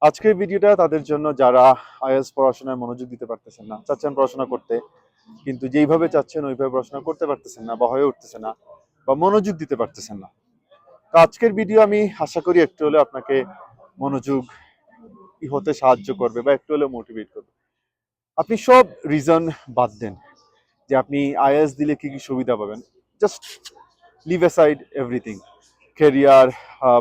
আজকের ভিডিওটা তাদের জন্য যারা আইএলটিএস পড়াশোনায় মনোযোগ দিতে পারতেছেন না, চাচ্ছেন পড়াশোনা করতে, কিন্তু যেইভাবে চাচ্ছেন ওইভাবে পড়াশোনা করতে পারতেছেন না বা হয়ে উঠতেছে না বা মনোযোগ দিতে পারতেছেন না। তো আজকের ভিডিও আমি আশা করি একটু হলেও আপনাকে মনোযোগ হতে সাহায্য করবে বা একটু হলেও মোটিভেট করবে। আপনি সব রিজন বাদ দেন যে আপনি আইএলটিএস দিলে কি কি সুবিধা পাবেন। Just leave aside everything, career,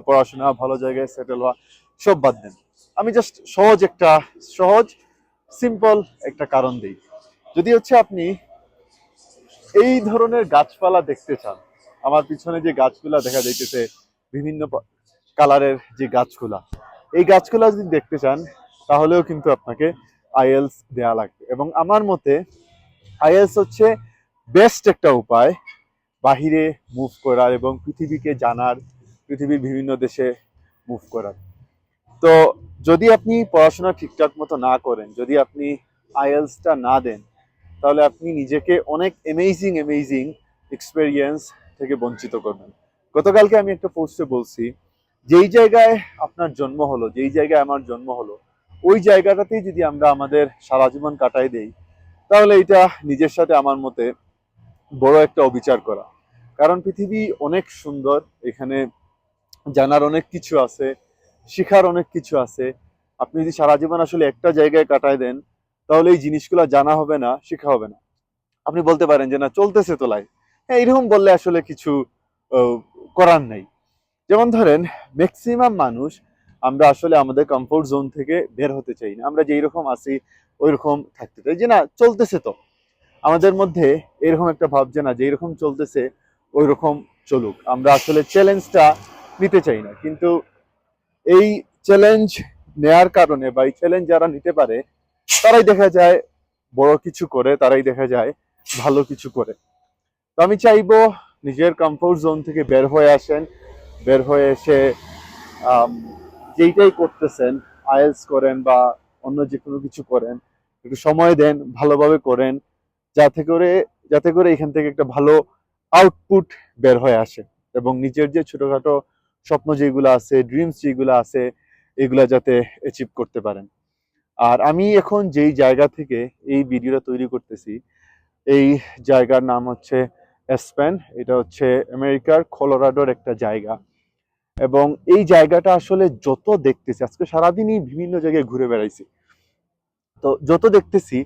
পড়াশোনা, ভালো জায়গায় সেটেল হওয়া, সব বাদ দেন। আমি জাস্ট সহজ সিম্পল একটা কারণ দিই। যদি হচ্ছে আপনি এই ধরনের গাছপালা দেখতে চান, আমার পিছনে যে গাছগুলা দেখা যাইতেছে বিভিন্ন কালারের যে গাছগুলা, এই গাছগুলা যদি দেখতে চান তাহলেও কিন্তু আপনাকে আইএলটিএস দেয়া লাগবে। এবং আমার মতে আইএলটিএস হচ্ছে বেস্ট একটা উপায় বাহিরে মুভ করার এবং পৃথিবীকে জানার, পৃথিবীর বিভিন্ন দেশে মুভ করার। তো যদি আপনি পড়াশোনা ঠিকঠাক মতো না করেন, যদি আপনি আইএলটিএসটা না দেন, তাহলে আপনি নিজেকে অনেক অ্যামেজিং এক্সপেরিয়েন্স থেকে বঞ্চিত করবেন। গতকালকে আমি একটা পোস্টে বলছি, যেই জায়গায় আপনার জন্ম হলো, যেই জায়গায় আমার জন্ম হলো, ওই জায়গাটাতেই যদি আমরা আমাদের সারা জীবন কাটাই দেই, তাহলে এটা নিজের সাথে আমার মতে বড় একটা অবিচার করা। কারণ পৃথিবী অনেক সুন্দর, এখানে জানার অনেক কিছু আছে, শিখার অনেক কিছু আছে। আপনি যদি সারা জীবন আসলে একটা জায়গায় কাটায় দেন, তাহলে এই জিনিসগুলো জানা হবে না, শেখা হবে না। আপনি বলতে পারেন যে না, চলতেছে তো লাইফ। হ্যাঁ, এরকম বললে আসলে কিছু করার নাই। যেমন ধরেন, ম্যাক্সিমাম মানুষ আমরা আসলে আমাদের কমফোর্ট জোন থেকে বের হতে চাই না। আমরা যেই রকম আছি ওই রকম থাকতে চাই, যে না চলতেছে তো। আমাদের মধ্যে এরকম একটা ভাব যে না, যেই রকম চলতেছে ওই রকম চলুক, আমরা আসলে চ্যালেঞ্জটা নিতে চাই না। কিন্তু এই চ্যালেঞ্জ নেয়ার কারণে বা এই চ্যালেঞ্জ যারা নিতে পারে, তারাই দেখা যায় বড় কিছু করে, তারাই দেখা যায় ভালো কিছু করে। তো আমি চাইবো নিজের কমফোর্ট জোন থেকে বের হয়ে আসেন, বের হয়ে এসে যেইটাই করতেছেন, আইএলটিএস করেন বা অন্য যে কোনো কিছু করেন, একটু সময় দেন, ভালোভাবে করেন, যাতে করে এখান থেকে একটা ভালো আউটপুট বের হয়ে আসে এবং নিজের যে ছোটখাটো স্বপ্ন যেগুলো আছে, ড্রিমস যেগুলো আছে, এগুলা যাতে অ্যাচিভ করতে পারেন। আর আমি এখন যেই জায়গা থেকে এই ভিডিওটা তৈরি করতেছি, এই জায়গার নাম হচ্ছে এসপেন। এটা হচ্ছে আমেরিকার কলোরাডোর একটা জায়গা। এবং এই জায়গাটা আসলে যত দেখতেছি, আজকে সারাদিনই বিভিন্ন জায়গায় ঘুরে বেড়াইছি, তো যত দেখতেছি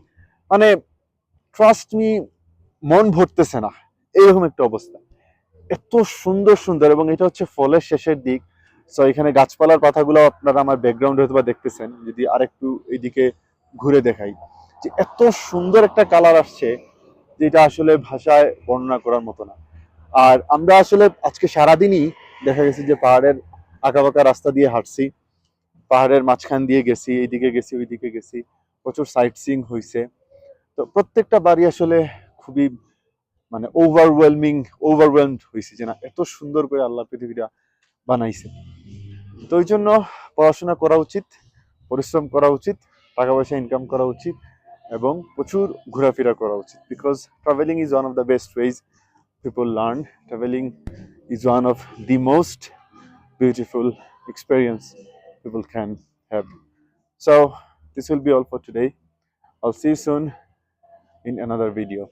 মানে ট্রাস্ট মি, মন ভরতেছে না, এইরকম একটা অবস্থা। এত সুন্দর সুন্দর, এবং এটা হচ্ছে ফলের শেষের দিক। সো এখানে গাছপালার পাতাগুলো আপনারা আমার ব্যাকগ্রাউন্ডে হয়তো বা দেখতেছেন, যদি আরেকটু এইদিকে ঘুরে দেখাই, যে এত সুন্দর একটা কালার আসছে, যেটা আসলে ভাষায় বর্ণনা করার মতো না। আর আমরা আসলে আজকে সারাদিনই দেখা গেছে যে পাহাড়ের আঁকাবাঁকা রাস্তা দিয়ে হাঁটছি, পাহাড়ের মাঝখান দিয়ে গেছি, এইদিকে গেছি, ওইদিকে গেছি, প্রচুর সাইট সিইং হয়েছে। তো প্রত্যেকটা বাড়ি আসলে খুবই মানে ওভারওয়েলমড হয়েছে, যে না এত সুন্দর করে আল্লাহ পৃথিবীটা বানাইছে। তো ওই জন্য পড়াশোনা করা উচিত, পরিশ্রম করা উচিত, টাকা পয়সা ইনকাম করা উচিত এবং প্রচুর ঘোরাফেরা করা উচিত। Because traveling is one of the best ways people learn. Traveling is one of the most beautiful experience people can have. So this will be all for today. I'll see you soon in another video.